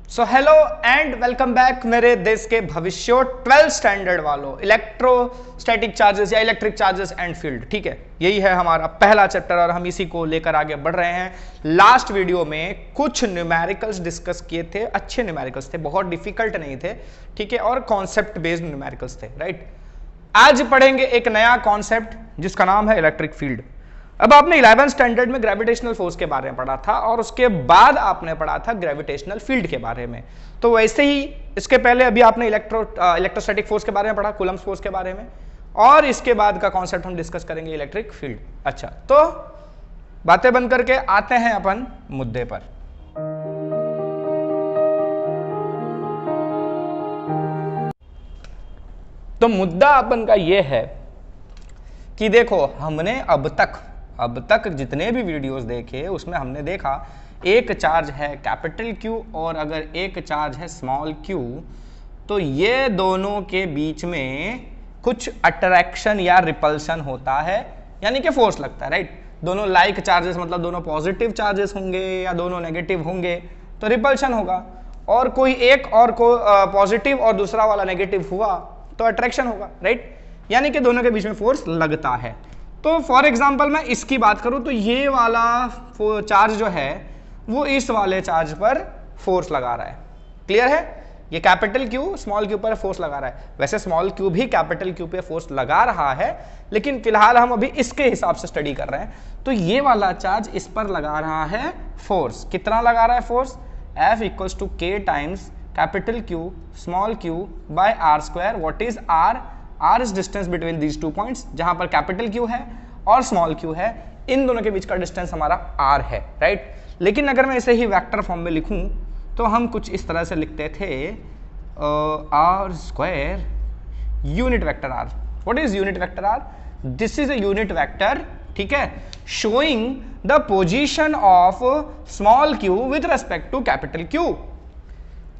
So hello and welcome back मेरे देश के भविष्य 12th स्टैंडर्ड वालों, इलेक्ट्रोस्टैटिक चार्जेस या इलेक्ट्रिक चार्जेस एंड फील्ड। ठीक है, यही है हमारा पहला चैप्टर और हम इसी को लेकर आगे बढ़ रहे हैं। लास्ट वीडियो में कुछ न्यूमेरिकल्स डिस्कस किए थे, अच्छे न्यूमेरिकल्स थे, बहुत डिफिकल्ट नहीं थे। ठीक है, और कॉन्सेप्ट बेस्ड न्यूमेरिकल्स थे। राइट, आज पढ़ेंगे एक नया कॉन्सेप्ट जिसका नाम है इलेक्ट्रिक फील्ड। अब आपने 11th स्टैंडर्ड में ग्रेविटेशनल फोर्स के बारे में पढ़ा था और उसके बाद आपने पढ़ा था ग्रेविटेशनल फील्ड के बारे में। तो वैसे ही इसके पहले अभी आपने इलेक्ट्रोस्टैटिक फोर्स के बारे में पढ़ा, कूलम्ब्स फोर्स के बारे में, और इसके बाद का कॉन्सेप्ट हम डिस्कस करेंगे इलेक्ट्रिक फील्ड। अच्छा, तो बातें बंद करके आते हैं अपन मुद्दे पर। तो मुद्दा अपन का यह है कि देखो, हमने अब तक जितने भी वीडियोस देखे उसमें हमने देखा एक चार्ज है कैपिटल Q और अगर एक चार्ज है स्मॉल q, तो ये दोनों के बीच में कुछ अट्रैक्शन या रिपल्शन होता है, यानी कि फोर्स लगता है। राइट, दोनों लाइक चार्जेस मतलब दोनों पॉजिटिव चार्जेस होंगे या दोनों नेगेटिव होंगे तो रिपल्शन होगा, और कोई एक और को पॉजिटिव और दूसरा वाला नेगेटिव हुआ तो अट्रैक्शन होगा। राइट, यानी कि दोनों के बीच में फोर्स लगता है। तो फॉर एग्जांपल मैं इसकी बात करूं तो ये वाला चार्ज जो है वो इस वाले चार्ज पर फोर्स लगा रहा है। क्लियर है, ये कैपिटल Q स्मॉल q पर फोर्स लगा रहा है। वैसे स्मॉल q भी कैपिटल Q पे फोर्स लगा रहा है, लेकिन फिलहाल हम अभी इसके हिसाब से स्टडी कर रहे हैं। तो ये वाला चार्ज इस पर लगा रहा है फोर्स। कितना लगा रहा है force? F equals to K times capital Q small q by r square. What is r? r is distance between these two points, जहां पर कैपिटल Q है और स्मॉल q है, इन दोनों के बीच का डिस्टेंस हमारा r है। राइट, लेकिन अगर मैं इसे ही वेक्टर फॉर्म में लिखूं तो हम कुछ इस तरह से लिखते थे r square unit vector r। What is unit vector r? This is a unit vector, ठीक है, showing the position of small q with respect to capital Q।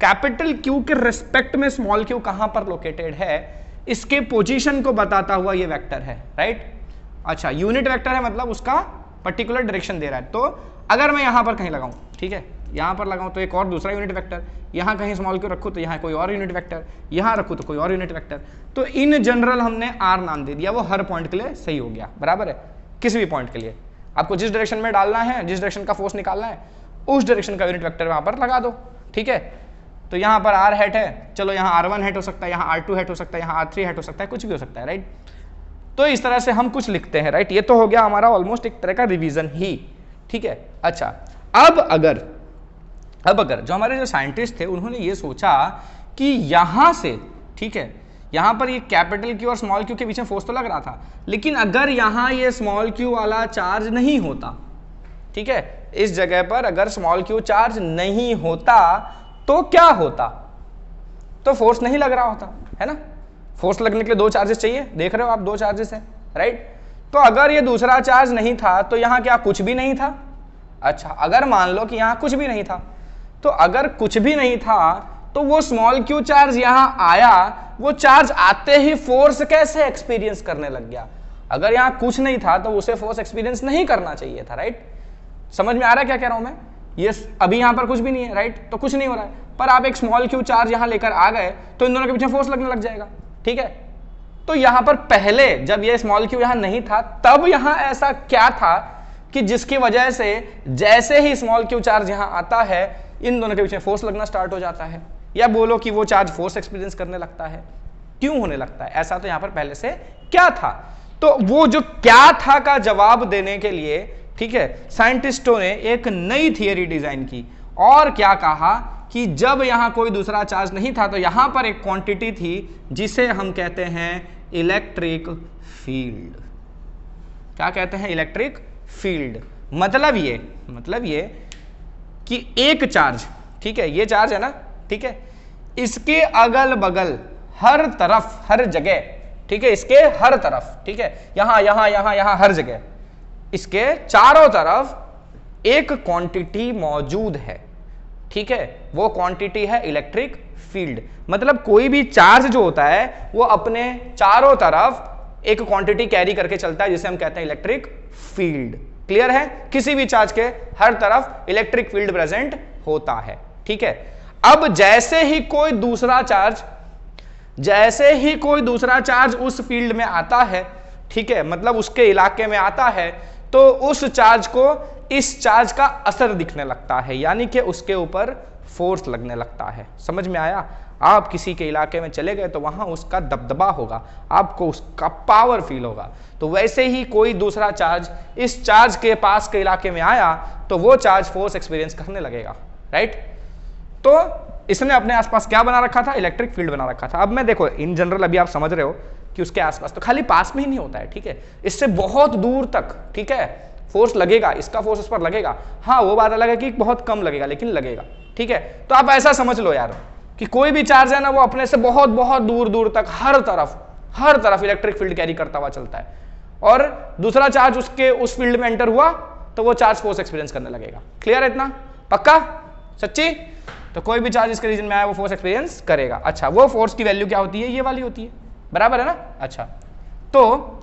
Capital Q के रेस्पेक्ट में स्मॉल q कहां पर located है, इसके position को बताता हुआ ये वेक्टर है। राइट, अच्छा, यूनिट वेक्टर है मतलब उसका पर्टिकुलर डायरेक्शन दे रहा है। तो अगर मैं यहां पर कहीं लगाऊं, ठीक है, यहां पर लगाऊं तो एक और दूसरा यूनिट वेक्टर, यहां कहीं स्मॉल q रखूं तो यहां कोई और यूनिट वेक्टर, यहां रखूं तो कोई और यूनिट वेक्टर। तो इन जनरल हमने r नाम दे दिया, वो हर पॉइंट के लिए सही हो गया। बराबर है, किसी भी पॉइंट के लिए आपको जिस डायरेक्शन में डालना है, जिस डायरेक्शन का फोर्स निकालना है, उस डायरेक्शन का यूनिट वेक्टर वहां पर लगा दो। ठीक है, तो यहाँ पर r हेट है, चलो यहाँ r1 हेट हो सकता है, यहाँ r2 हेट हो सकता है, यहाँ r3 हेट हो सकता है, कुछ भी हो सकता है। राइट, तो इस तरह से हम कुछ लिखते हैं। राइट, ये तो हो गया हमारा ऑलमोस्ट एक तरह का रिवीजन ही। ठीक है, अच्छा, अब अगर जो हमारे जो साइंटिस्ट थे उन्होंने ये सोचा कि यहां से, ठीक है, यहां पर ये कैपिटल Q और स्मॉल q के बीच में फोर्स तो लग रहा था, लेकिन अगर यहां ये स्मॉल q वाला चार्ज नहीं होता, ठीक है, इस जगह पर अगर स्मॉल q चार्ज नहीं होता तो क्या होता? तो फोर्स नहीं लग रहा होता, है ना। फोर्स लगने के लिए दो चार्जेस चाहिए, देख रहे हो आप, दो चार्जेस हैं। राइट, तो अगर ये दूसरा चार्ज नहीं था तो यहां क्या कुछ भी नहीं था? अच्छा, अगर मान लो कि यहां कुछ भी नहीं था, तो अगर कुछ भी नहीं था तो वो स्मॉल q चार्ज यहां आया, वो चार्ज आते ही फोर्स कैसे एक्सपीरियंस करने लग गया? अगर यहां कुछ नहीं था तो उसे फोर्स एक्सपीरियंस नहीं करना चाहिए था। राइट, समझ में आ रहा है क्या कह रहा हूं मैं? ये अभी यहां पर कुछ भी नहीं है, राइट, तो कुछ नहीं हो रहा है, पर आप एक स्मॉल q चार्ज यहां लेकर आ गए तो इन दोनों के बीच में फोर्स लगने लग जाएगा। ठीक है, तो यहां पर पहले जब ये स्मॉल q यहां नहीं था तब यहां ऐसा क्या था कि जिसकी वजह से जैसे ही स्मॉल q चार्ज यहां आता है इन दोनों के बीच में फोर्स लगना स्टार्ट हो जाता है, या बोलो कि वो चार्ज फोर्स एक्सपीरियंस करने लगता है। क्यों होने लगता है ऐसा? तो यहां पर पहले से क्या था? तो वो जो क्या था का जवाब देने के लिए, ठीक है, साइंटिस्टों ने एक नई थियरी डिजाइन की और क्या कहा कि जब यहां कोई दूसरा चार्ज नहीं था तो यहां पर एक क्वांटिटी थी जिसे हम कहते हैं इलेक्ट्रिक फील्ड। क्या कहते हैं? Electric field. मतलब ये कि एक चार्ज, ठीक है, ये चार्ज है ना, ठीक है, इसके अगल बगल हर तरफ, हर जगह, ठीक है, इसके हर तरफ, ठीक है, यहां हर जगह, इसके चारों तरफ एक क्वांटिटी मौजूद है। ठीक है, वो क्वांटिटी है इलेक्ट्रिक फील्ड। मतलब कोई भी चार्ज जो होता है वो अपने चारों तरफ एक क्वांटिटी कैरी करके चलता है जिसे हम कहते हैं इलेक्ट्रिक फील्ड। क्लियर है? किसी भी चार्ज के हर तरफ इलेक्ट्रिक फील्ड प्रेजेंट होता है। ठीक है, अब जैसे ही कोई दूसरा चार्ज उस फील्ड में आता है, ठीक है, मतलब उसके इलाके में आता है, तो उस चार्ज को इस चार्ज का असर दिखने लगता है, यानी कि उसके ऊपर फोर्स लगने लगता है। समझ में आया? आप किसी के इलाके में चले गए तो वहां उसका दबदबा होगा, आपको उसका पावर फील होगा। तो वैसे ही कोई दूसरा चार्ज इस चार्ज के पास के इलाके में आया तो वो चार्ज फोर्स एक्सपीरियंस करने लगेगा, राइट? तो इसने अपने आसपास क्या बना रखा था? इलेक्ट्रिक फील्ड बना रखा था। अब मैं देखो इन जनरल अभी आप समझ रहे हो कि उसके आसपास तो खाली पास में ही नहीं होता है, ठीक है, इससे बहुत दूर तक, ठीक है, फोर्स लगेगा, इसका फोर्स उस पर लगेगा। हाँ, वो बात अलग है कि बहुत कम लगेगा, लेकिन लगेगा, ठीक है। तो आप ऐसा समझ लो यार कि कोई भी चार्ज है ना, वो अपने से बहुत बहुत दूर दूर तक हर तरफ इलेक्ट्रिक फील्ड कैरी करता हुआ चलता है, और दूसरा चार्ज उसके उस फील्ड में एंटर हुआ तो वो चार्ज फोर्स एक्सपीरियंस करने लगेगा। क्लियर है? इतना पक्का? सच्ची? तो कोई भी चार्ज इसके रीजन में आया वो फोर्स एक्सपीरियंस करेगा। अच्छा, वो फोर्स की वैल्यू क्या होती है? ये वाली होती है, बराबर है ना? अच्छा, तो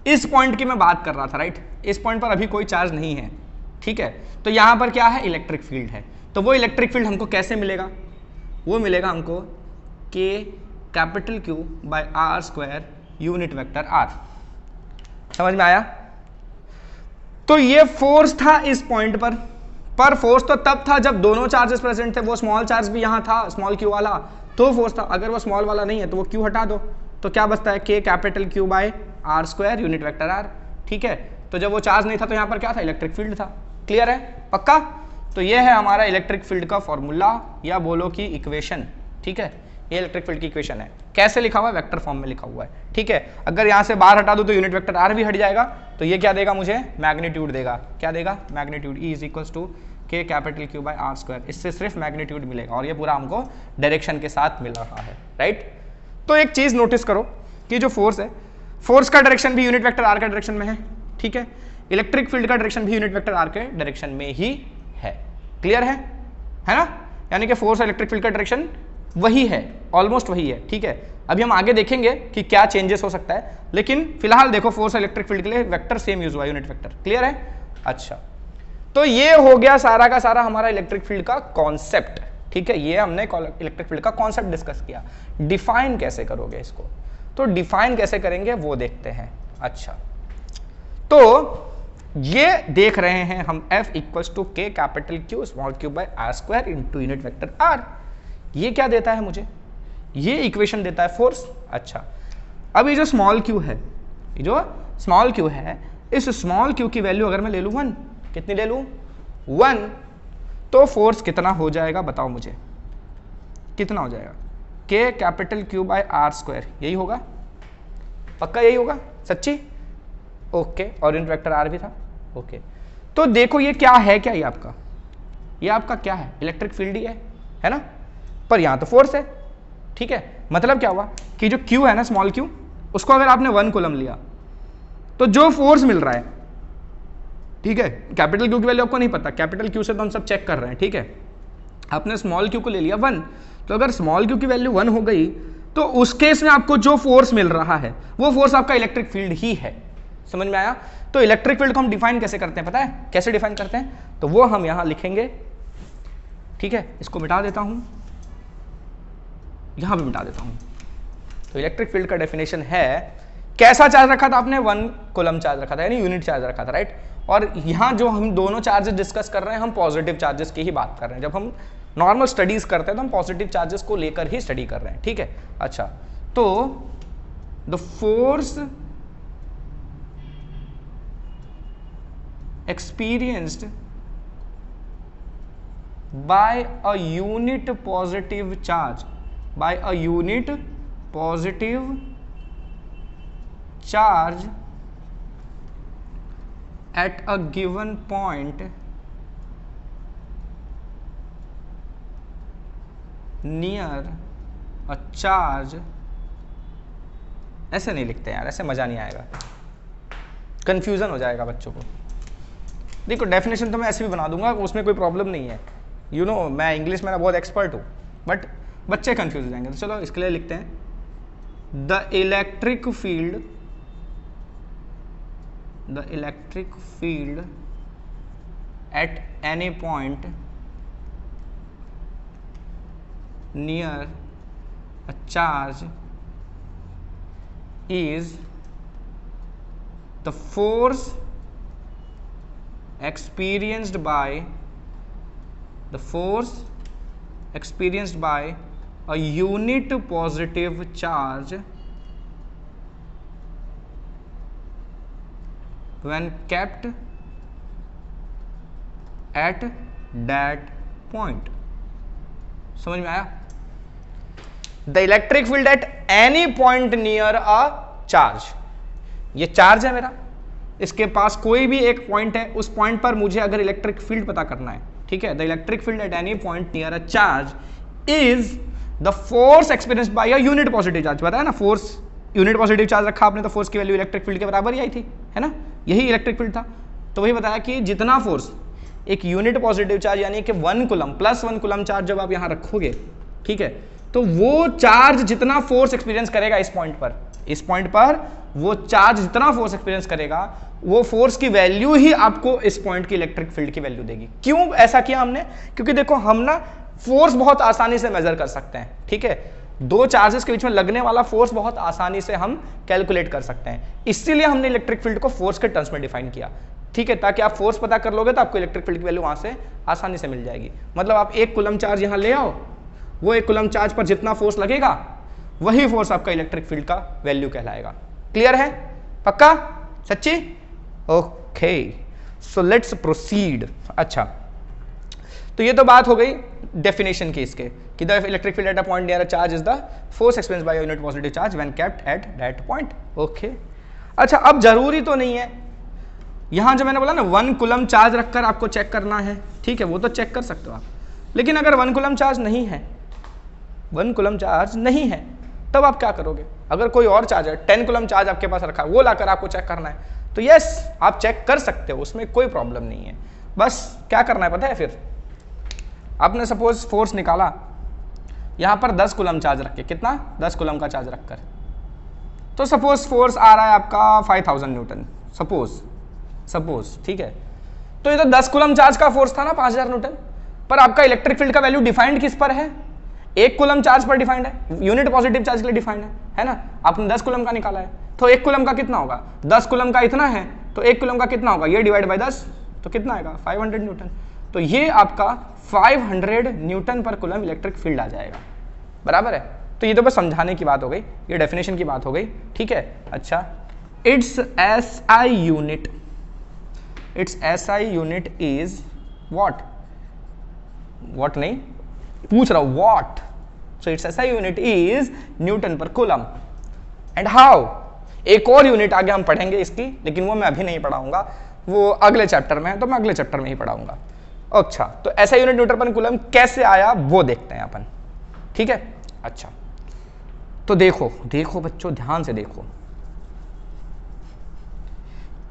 इस पॉइंट की मैं बात कर रहा था, राइट? इस पॉइंट पर अभी कोई चार्ज नहीं है, ठीक है, तो यहां पर क्या है? इलेक्ट्रिक फील्ड है। तो वो इलेक्ट्रिक फील्ड हमको कैसे मिलेगा? वो मिलेगा हमको K by R square unit vector R. समझ में आया? तो ये फोर्स था इस पॉइंट पर फोर्स तो तब था जब दोनों चार्जेस प्रेजेंट थे। वो स्मॉल चार्ज भी यहां था, स्मॉल क्यू वाला, तो फोर्स था। अगर वो स्मॉल वाला नहीं है तो वो क्यू हटा दो, तो क्या बचता है? K by R square unit vector R, ठीक है। तो जब वो चार्ज नहीं था तो यहां पर क्या था? इलेक्ट्रिक फील्ड था। क्लियर है? पक्का? तो ये है हमारा इलेक्ट्रिक फील्ड का फॉर्मूला, या बोलो कि इक्वेशन, ठीक है। ये इलेक्ट्रिक फील्ड की इक्वेशन है। कैसे लिखा हुआ है? वेक्टर फॉर्म में लिखा हुआ है, ठीक है। अगर यहां से बाहर हटा दो तो यूनिट वेक्टर आर भी हट जाएगा, तो ये क्या देगा मुझे? मैग्नीट्यूड देगा। क्या देगा? Magnitude. E is equal to K by R square. इससे सिर्फ मैग्नीट्यूड मिलेगा, और ये पूरा हमको डायरेक्शन के साथ मिल रहा है, राइट? तो एक चीज नोटिस करो कि जो फोर्स है, फोर्स का डायरेक्शन भी यूनिट वेक्टर आर का डायरेक्शन में है, ठीक है। इलेक्ट्रिक फील्ड का डायरेक्शन भी यूनिट वेक्टर आर के डायरेक्शन में ही है। क्लियर है ना? यानी कि फोर्स और इलेक्ट्रिक फील्ड का डायरेक्शन वही है, ऑलमोस्ट वही है, ठीक है। अभी हम आगे देखेंगे कि क्या चेंजेस हो सकता है, लेकिन फिलहाल देखो फोर्स और इलेक्ट्रिक फील्ड के लिए वेक्टर सेम यूज हुआ, यूनिट वेक्टर। क्लियर है? अच्छा, तो ये हो गया सारा का सारा हमारा इलेक्ट्रिक फील्ड का कॉन्सेप्ट, ठीक है। ये हमने इलेक्ट्रिक फील्ड का कॉन्सेप्ट डिस्कस किया। डिफाइन कैसे करोगे इसको? तो डिफाइन कैसे करेंगे वो देखते हैं। अच्छा, तो ये देख रहे हैं हम F equals to K by R square into unit vector R. ये क्या देता है मुझे? ये इक्वेशन देता है फोर्स। अच्छा, अब ये जो स्मॉल क्यू है, इस स्मॉल क्यू की वैल्यू अगर मैं ले लूं 1, कितनी ले लूं? 1, तो फोर्स कितना हो जाएगा बताओ मुझे? कितना हो जाएगा? K बाय आर स्क्वायर, यही होगा? पक्का यही होगा? सच्ची? ओके, और यूनिट वेक्टर आर भी था। ओके, तो देखो ये क्या है? क्या ये आपका क्या है? इलेक्ट्रिक फील्ड ही है ना? पर यहां तो फोर्स है, ठीक है। मतलब क्या हुआ कि जो Q है ना, स्मॉल q, उसको अगर आपने 1 कूलम लिया तो जो फोर्स मिल रहा है, ठीक है, कैपिटल Q की वैल्यू आपको नहीं पता, कैपिटल Q से तो हम सब चेक कर रहे हैं, ठीक है। आपने स्मॉल q को ले लिया 1, तो अगर स्मॉल q की वैल्यू 1 हो गई तो उस केस में आपको जो फोर्स मिल रहा है वो फोर्स आपका इलेक्ट्रिक फील्ड ही है। समझ में आया? तो इलेक्ट्रिक फील्ड को हम डिफाइन कैसे करते हैं? पता है कैसे डिफाइन करते हैं? तो वो हम यहां लिखेंगे, ठीक है। इसको मिटा देता हूं, यहां भी मिटा देता हूं। तो इलेक्ट्रिक फील्ड का डेफिनेशन है, कैसा चार्ज रखा था आपने? 1 कूलम चार्ज रखा था, यानी यूनिट चार्ज रखा था, राइट। और यहां जो हम दोनों चार्जेस डिस्कस कर रहे हैं, हम पॉजिटिव चार्जेस की ही बात कर रहे हैं। जब हम नॉर्मल स्टडीज करते हैं तो हम पॉजिटिव चार्जेस को लेकर ही स्टडी कर रहे हैं, ठीक है। अच्छा, तो the force experienced by a unit positive charge at a given point near a charge, ऐसे नहीं लिखते यार, ऐसे मजा नहीं आएगा, कंफ्यूजन हो जाएगा बच्चों को। देखो डेफिनेशन तो मैं ऐसे भी बना दूंगा, उसमें कोई प्रॉब्लम नहीं है, यू नो मैं इंग्लिश में बहुत एक्सपर्ट हूँ, बट बच्चे कंफ्यूज हो जाएंगे। तो चलो इसके लिए लिखते हैं the electric field at any point near a charge is the force experienced by a unit positive charge when kept at that point। समझ में आया? The electric field at any point near a charge, ये charge है मेरा, इसके पास कोई भी एक पॉइंट है, उस पॉइंट पर मुझे अगर इलेक्ट्रिक फील्ड पता करना है, ठीक है, the electric field at any point near a charge is the force experienced bye a unit positive charge. बताया ना, फोर्स यूनिट पॉजिटिव चार्ज रखा आपने तो फोर्स की वैल्यू इलेक्ट्रिक फील्ड के बराबर ही आई थी, है ना, यही इलेक्ट्रिक फील्ड था। तो वही बताया कि जितना फोर्स एक यूनिट पॉजिटिव चार्ज यानी कि 1 कूलम प्लस 1 कूलम चार्ज जब आप यहां रखोगे, ठीक है, तो वो चार्ज जितना फोर्स एक्सपीरियंस करेगा इस पॉइंट पर वो चार्ज जितना फोर्स एक्सपीरियंस करेगा वो फोर्स की वैल्यू ही आपको इस पॉइंट की इलेक्ट्रिक फील्ड की वैल्यू देगी। क्यों ऐसा किया हमने? क्योंकि देखो हम ना फोर्स बहुत आसानी से मेजर कर सकते हैं, ठीक है, दो चार्जेस के बीच में लगने वाला फोर्स बहुत आसानी से हम कैलकुलेट कर सकते हैं, इसीलिए हमने इलेक्ट्रिक फील्ड को फोर्स के टर्म्स में डिफाइन किया, ठीक है, ताकि आप फोर्स पता कर लोगे तो आपको इलेक्ट्रिक फील्ड की वैल्यू वहां से आसानी से मिल जाएगी। मतलब आप 1 कूलम चार्ज यहां ले आओ, वो 1 कूलम चार्ज पर जितना फोर्स लगेगा वही फोर्स आपका इलेक्ट्रिक फील्ड का वैल्यू कहलाएगा। क्लियर है? पक्का? सच्ची? Okay, so let's proceed. अच्छा, तो ये तो बात हो गई डेफिनेशन की इसके कि the electric field eight a point near a charge is the force experienced bye a unit positive charge when kept at that point. Okay, अच्छा, अब जरूरी तो नहीं है यहां जो मैंने बोला ना 1 कूलम चार्ज रखकर आपको चेक करना है, ठीक है, वो तो चेक कर सकते हो आप, लेकिन अगर 1 कूलम चार्ज नहीं है, 1 कूलम चार्ज नहीं है, तब आप क्या करोगे? अगर कोई और चार्ज है, 10 कूलम चार्ज आपके पास रखा है, वो लाकर आपको चेक करना है, तो यस आप चेक कर सकते हो, उसमें कोई प्रॉब्लम नहीं है। बस क्या करना है पता है? फिर आपने सपोज फोर्स निकाला यहां पर 10 कूलम चार्ज रख के, कितना? 10 कूलम का चार्ज रखकर, तो सपोज फोर्स आ रहा है आपका 5000 न्यूटन, सपोज, ठीक है, तो ये तो 10 कूलम चार्ज का फोर्स था ना 5000 न्यूटन, पर आपका इलेक्ट्रिक फील्ड का वैल्यू डिफाइंड किस पर है? 1 कूलम चार्ज पर डिफाइंड है, यूनिट पॉजिटिव चार्ज के लिए डिफाइंड है ना, आपने 10 कूलम का निकाला है, तो 1 कूलम का कितना होगा? 10 कूलम का इतना है, तो 1 कूलम का कितना होगा? ये डिवाइड बाय 10, तो कितना आएगा? 500 न्यूटन। तो ये आपका 500 न्यूटन पर कूलम इलेक्ट्रिक फील्ड आ जाएगा, बराबर है। तो ये तो बस समझाने की बात हो गई, ये डेफिनेशन की बात हो गई, ठीक है। अच्छा, it's SI unit is what नहीं पूछ रहा हूं, what, so it's SI unit is Newton पर कूलम। एंड हाउ, एक और यूनिट आगे हम पढ़ेंगे इसकी, लेकिन वो मैं अभी नहीं पढ़ाऊंगा, वो अगले चैप्टर में है, तो मैं अगले चैप्टर में ही पढ़ाऊंगा। अच्छा, तो SI यूनिट न्यूटन पर कूलम कैसे आया वो देखते हैं अपन, ठीक है। अच्छा, तो देखो बच्चों, ध्यान से देखो,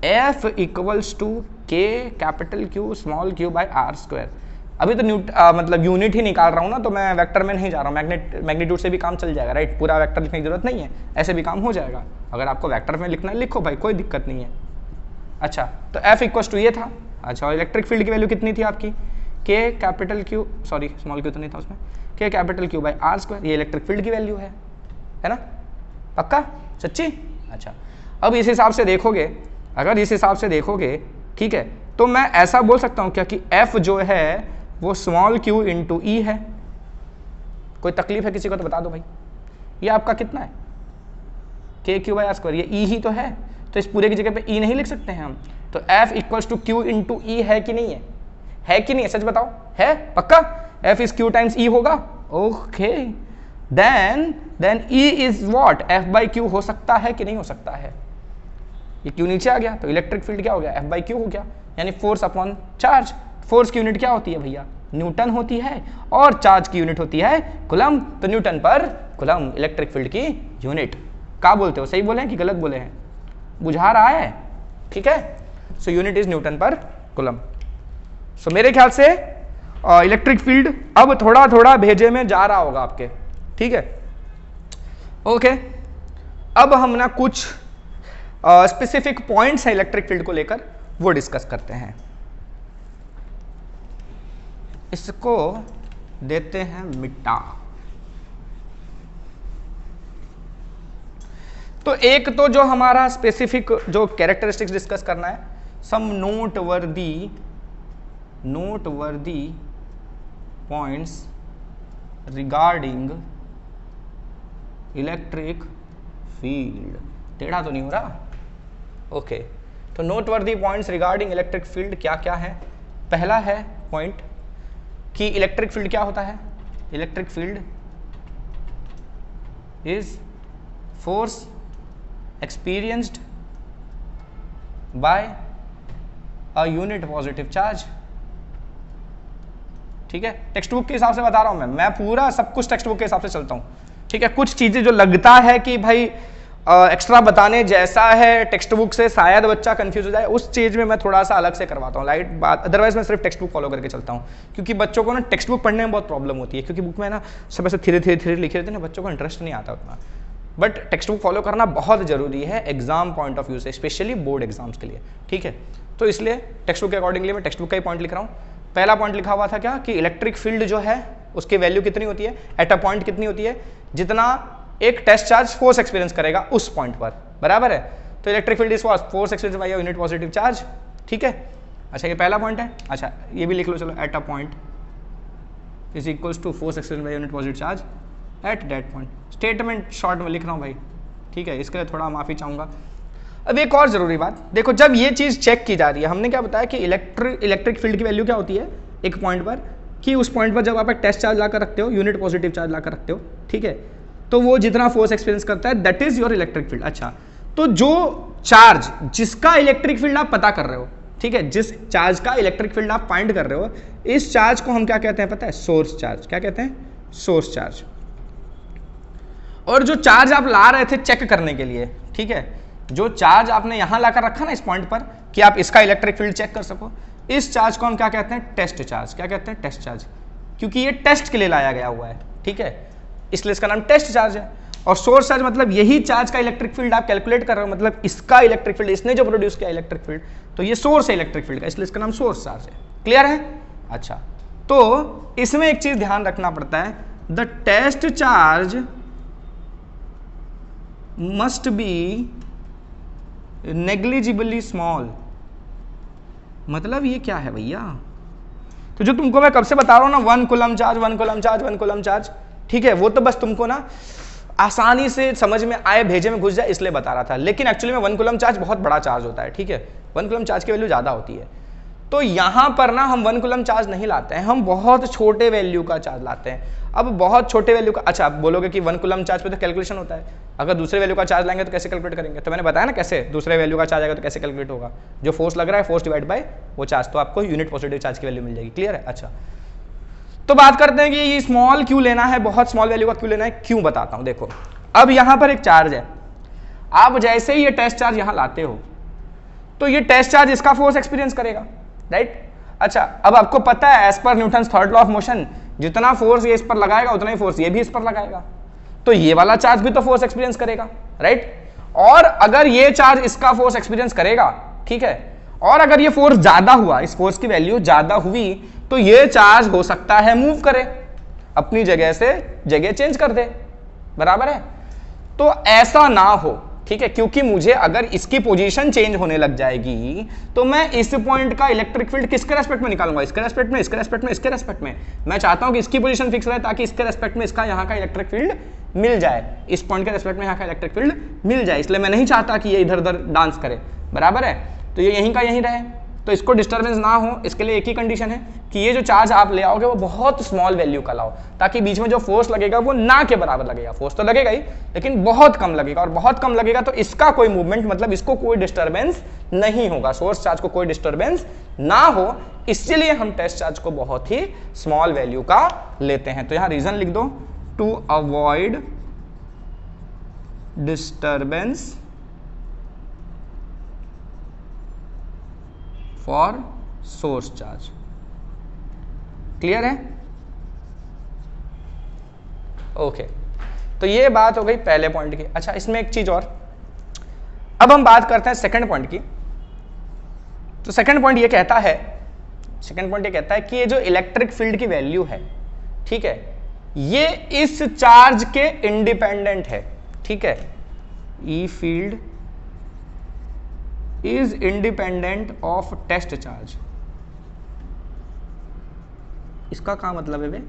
F equals to K capital Q small q by R square. अभी तो मतलब यूनिट ही निकाल रहा हूं ना, तो मैं वेक्टर में नहीं जा रहा हूं, मैग्नीट्यूड से भी काम चल जाएगा, राइट, पूरा वेक्टर लिखने की जरूरत नहीं है, ऐसे भी काम हो जाएगा। अगर आपको वेक्टर में लिखना है लिखो भाई, कोई दिक्कत नहीं है। अच्छा, तो F इक्वल्स टू ये था। अच्छा, और इलेक्ट्रिक फील्ड की वैल्यू कितनी थी आपकी? K capital Q, sorry small q तो नहीं था उसमें, K capital Q by R square, ये इलेक्ट्रिक फील्ड की वैल्यू है ना, पक्का, सच्ची? अच्छा, अब इस हिसाब से देखोगे, अगर इस हिसाब से देखोगे, ठीक है, तो मैं ऐसा बोल सकता हूं क्या कि F जो है वो स्मॉल q इंटू ई है। कोई तकलीफ है किसी को तो बता दो भाई, ये आपका कितना है? K Q by R square, ये E ही तो है, तो इस पूरे की जगह पे E नहीं लिख सकते हैं हम, तो F equals to Q into E है कि नहीं है? है कि नहीं है, सच बताओ, है पक्का? F is Q times E होगा, okay, then E is what? F by Q हो सकता है कि नहीं हो सकता है? ये Q नीचे आ गया, तो इलेक्ट्रिक फील्ड क्या हो गया? F बाई Q हो गया, यानी फोर्स अपॉन चार्ज। फोर्स की यूनिट क्या होती है भैया? न्यूटन होती है, और चार्ज की यूनिट होती है कूलम, तो न्यूटन पर कूलम इलेक्ट्रिक फील्ड की यूनिट। क्या बोलते हो, सही बोले हैं कि गलत बोले हैं? बुझा रहा है, ठीक है। सो यूनिट इज न्यूटन पर कूलम। सो मेरे ख्याल से इलेक्ट्रिक फील्ड अब थोड़ा थोड़ा भेजे में जा रहा होगा आपके, ठीक है, ओके। अब हम ना कुछ स्पेसिफिक पॉइंट्स हैं इलेक्ट्रिक फील्ड को लेकर, वो डिस्कस करते हैं। इसको देते हैं मिटा, तो एक तो जो हमारा स्पेसिफिक जो कैरेक्टरिस्टिक्स डिस्कस करना है, some noteworthy points regarding electric field. टेढ़ा तो नहीं हो रहा? ओके, तो noteworthy points regarding electric field क्या क्या है? पहला है पॉइंट कि इलेक्ट्रिक फील्ड क्या होता है? Electric field is force experienced by a unit positive charge। ठीक है, टेक्स्ट बुक के हिसाब से बता रहा हूं मैं पूरा सब कुछ टेक्स्ट बुक के हिसाब से चलता हूं। ठीक है, कुछ चीजें जो लगता है कि भाई एक्स्ट्रा बताने जैसा है टेक्स्ट बुक से, शायद बच्चा कंफ्यूज हो जाए, उस चीज में मैं थोड़ा सा अलग से करवाता हूँ लाइट बात। अदरवाइज मैं सिर्फ टेक्स्ट बुक फॉलो करके चलता हूँ, क्योंकि बच्चों को ना टेक्स्ट बुक पढ़ने में बहुत प्रॉब्लम होती है, क्योंकि बुक में ना सब ऐसे धीरे धीरे लिखे रहते हैं ना, बच्चों को इंटरेस्ट नहीं आता उतना। बट टेक्स्ट बुक फॉलो करना बहुत जरूरी है एग्जाम पॉइंट ऑफ व्यू से, स्पेशली बोर्ड एग्जाम्स के लिए। ठीक है, तो इसलिए टेक्स्ट बुक के अकॉर्डिंगली मैं टेक्स्ट बुक का ही पॉइंट लिख रहा हूँ। पहला पॉइंट लिखा हुआ था क्या कि इलेक्ट्रिक फील्ड जो है उसकी वैल्यू कितनी होती है एट अ पॉइंट, कितनी होती है जितना एक टेस्ट चार्ज फोर्स एक्सपीरियंस करेगा उस पॉइंट पर, बराबर है। तो electric field is force experience by unit positive charge. ठीक है, अच्छा ये पहला पॉइंट है। अच्छा ये भी लिख लो, चलो, at a point is equals to force experience by unit positive charge at that point. Statement short में लिख रहा हूँ भाई, ठीक है, इसके लिए थोड़ा माफी चाहूंगा। अब एक और जरूरी बात देखो, जब ये चीज चेक की जा रही है, हमने क्या बताया कि इलेक्ट्रिक फील्ड की वैल्यू क्या होती है एक पॉइंट पर, कि उस पॉइंट पर जब आप एक टेस्ट चार्ज लाकर रखते हो, यूनिट पॉजिटिव चार्ज लाकर रखते हो, ठीक है, तो वो जितना फोर्स एक्सपीरियंस करता है that is your electric field. अच्छा, तो जो चार्ज जिसका इलेक्ट्रिक फील्ड आप पता कर रहे हो, ठीक है, जिस चार्ज का इलेक्ट्रिक फील्ड आप फाइंड कर रहे हो, इस चार्ज को हम क्या कहते हैं पता है? Source charge. क्या कहते हैं? Source charge. और जो चार्ज आप ला रहे थे चेक करने के लिए, ठीक है, जो चार्ज आपने यहां लाकर रखा ना इस पॉइंट पर कि आप इसका इलेक्ट्रिक फील्ड चेक कर सको, इस चार्ज को हम क्या कहते हैं? Test charge. क्या कहते हैं? टेस्ट चार्ज, क्योंकि ये टेस्ट के लिए लाया गया हुआ है, ठीक है, इसलिए इसका नाम टेस्ट चार्ज है। और सोर्स चार्ज मतलब यही चार्ज का इलेक्ट्रिक फील्ड आप कैलकुलेट कर रहे हो, मतलब इसका इलेक्ट्रिक फील्ड, इसने जो प्रोड्यूस किया इलेक्ट्रिक फील्ड, तो ये सोर्स है इलेक्ट्रिक फील्ड का, इसलिए इसका नाम सोर्स चार्ज है। क्लियर है? अच्छा, तो इसमें एक चीज ध्यान रखना पड़ता है, the test charge must be negligibly small. मतलब ये क्या है भैया? तो जो तुमको मैं कब से बता रहा हूं ना, 1 coulomb charge 1 coulomb charge 1 coulomb charge, ठीक है, वो तो बस तुमको ना आसानी से समझ में आए, भेजे में घुस जाए, इसलिए बता रहा था। लेकिन एक्चुअली में 1 कूलम चार्ज बहुत बड़ा चार्ज होता है, ठीक है, 1 कूलम चार्ज की वैल्यू ज्यादा होती है। तो यहां पर ना हम 1 कूलम चार्ज नहीं लाते हैं, हम बहुत छोटे वैल्यू का चार्ज लाते हैं। अब बहुत छोटे वैल्यू का, अच्छा आप बोलोगे कि 1 कूलम चार्ज पे तो कैलकुलेशन होता है, अगर दूसरे वैल्यू का चार्ज लाएंगे तो कैसे कैलकुलेट करेंगे? तो मैंने बताया ना कैसे दूसरे वैल्यू का चार्ज आएगा तो कैसे कैलकुलेट होगा, जो फोर्स लग रहा है फोर्स डिवाइड बाय वो चार्ज, तो आपको यूनिट पॉजिटिव चार्ज की वैल्यू मिल जाएगी। क्लियर है? अच्छा, तो बात करते हैं कि ये स्मॉल क्यों लेना है, बहुत स्मॉल वैल्यू का क्यों लेना है, क्यों बताता हूं। देखो, अब यहां पर एक चार्ज है, आप जैसे ही ये टेस्ट चार्ज यहां लाते हो तो ये टेस्ट चार्ज इसका फोर्स एक्सपीरियंस करेगा, राइट? अच्छा, अब आपको पता है as per Newton third law of motion, जितना फोर्स ये इस पर लगाएगा उतना ही फोर्स ये भी इस पर लगाएगा, तो ये वाला चार्ज भी तो फोर्स एक्सपीरियंस करेगा, राइट? और अगर ये चार्ज इसका फोर्स एक्सपीरियंस करेगा, ठीक है, और अगर ये फोर्स ज्यादा हुआ, इस फोर्स की वैल्यू ज्यादा हुई, तो ये चार्ज हो सकता है मूव करे, अपनी जगह से जगह चेंज कर दे, बराबर है? तो ऐसा ना हो, ठीक है, क्योंकि मुझे अगर इसकी पोजीशन चेंज होने लग जाएगी तो मैं इस पॉइंट का इलेक्ट्रिक फील्ड किसके रेस्पेक्ट में निकालूंगा? इसके रेस्पेक्ट में, इसके रेस्पेक्ट में, इसके रेस्पेक्ट में। मैं चाहता हूं कि इसकी पोजीशन फिक्स रहे ताकि इसके रेस्पेक्ट में इसका यहां का इलेक्ट्रिक फील्ड मिल जाए, इस पॉइंट के रेस्पेक्ट में यहां का इलेक्ट्रिक फील्ड मिल जाए, इसलिए मैं नहीं चाहता कि ये इधर उधर डांस करे, बराबर है? तो ये यहीं का यहीं रहे, तो इसको डिस्टर्बेंस ना हो, इसके लिए एक ही कंडीशन है कि ये जो चार्ज आप ले आओगे वो बहुत स्मॉल वैल्यू का लाओ, ताकि बीच में जो फोर्स लगेगा वो ना के बराबर लगेगा। फोर्स तो लगेगा ही लेकिन बहुत कम लगेगा, और बहुत कम लगेगा तो इसका कोई मूवमेंट, मतलब इसको कोई डिस्टर्बेंस नहीं होगा, सोर्स चार्ज को कोई डिस्टर्बेंस ना हो, इसलिए हम टेस्ट चार्ज को बहुत ही स्मॉल वैल्यू का लेते हैं। तो यहां रीजन लिख दो, to avoid disturbance for source charge. Clear है? ओके, तो ये बात हो गई पहले पॉइंट की। अच्छा, इसमें एक चीज और, अब हम बात करते हैं सेकंड पॉइंट की। तो सेकंड पॉइंट ये कहता है, कि ये जो इलेक्ट्रिक फील्ड की वैल्यू है, ठीक है, ये इस चार्ज के इंडिपेंडेंट है, ठीक है, E field is independent of test charge. इसका क्या मतलब है वे?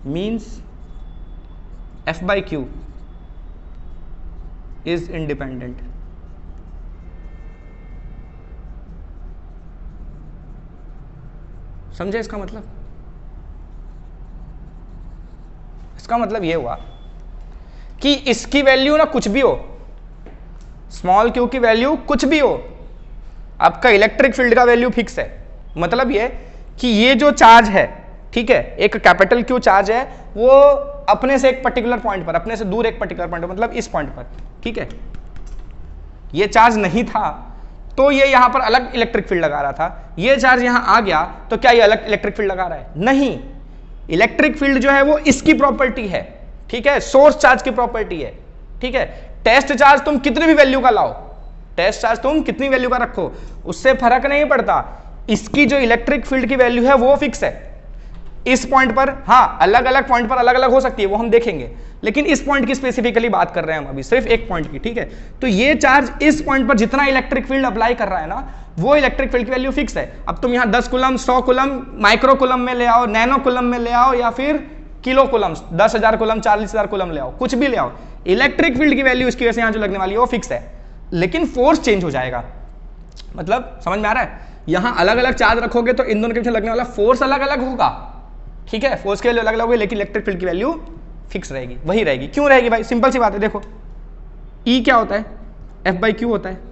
Means F by Q is independent. समझे इसका मतलब? इसका मतलब ये हुआ कि इसकी वैल्यू ना कुछ भी हो, स्मॉल क्यू की वैल्यू कुछ भी हो, आपका इलेक्ट्रिक फील्ड का वैल्यू फिक्स है। मतलब ये कि ये जो चार्ज है, ठीक है, एक कैपिटल क्यू चार्ज है, वो अपने से एक पर्टिकुलर पॉइंट पर, अपने से दूर एक पर्टिकुलर पॉइंट पर, मतलब इस पॉइंट पर, ठीक है, ये चार्ज नहीं था तो ये यहां पर अलग इलेक्ट्रिक फील्ड लगा रहा था। ये चार्ज यहां आ गया तो क्या ये अलग इलेक्ट्रिक फील्ड लगा रहा है? नहीं, इलेक्ट्रिक फील्ड जो है वो इसकी प्रॉपर्टी है, ठीक है, सोर्स चार्ज की प्रॉपर्टी है, ठीक है। टेस्ट चार्ज तुम कितनी भी वैल्यू का लाओ, टेस्ट चार्ज तुम कितनी वैल्यू का रखो, उससे फर्क नहीं पड़ता, इसकी जो इलेक्ट्रिक फील्ड की वैल्यू है वो फिक्स है। इस पॉइंट पर, हाँ, अलग अलग पॉइंट पर अलग अलग हो सकती है, वो हम देखेंगे, लेकिन इस पॉइंट की स्पेसिफिकली बात कर रहे हैं हम अभी, सिर्फ एक पॉइंट की, ठीक है। तो ये चार्ज इस पॉइंट पर जितना इलेक्ट्रिक फील्ड अप्लाई कर रहा है ना, वो इलेक्ट्रिक फील्ड की वैल्यू फिक्स है। अब तुम यहां 10 कूलम, 100 कूलम, माइक्रो कूलम में ले आओ, नैनो कूलम में ले आओ, या फिर किलो कूलम, 10,000 कूलम, 40,000 कूलम ले आओ, कुछ भी ले आओ, इलेक्ट्रिक फील्ड की वैल्यू इसकी वजह से यहां जो लगने वाली है वो फिक्स है, लेकिन फोर्स चेंज हो जाएगा। मतलब समझ में आ रहा है? यहां अलग अलग चार्ज रखोगे तो इन दोनों के पीछे लगने वाला फोर्स अलग अलग होगा, ठीक है, फोर्स के वैल्यू अलग अलग होगी, लेकिन इलेक्ट्रिक फील्ड की वैल्यू फिक्स रहेगी, वही रहेगी। क्यों रहेगी भाई? सिंपल सी बात है, देखो ई क्या होता है? एफ बाई क्यू होता है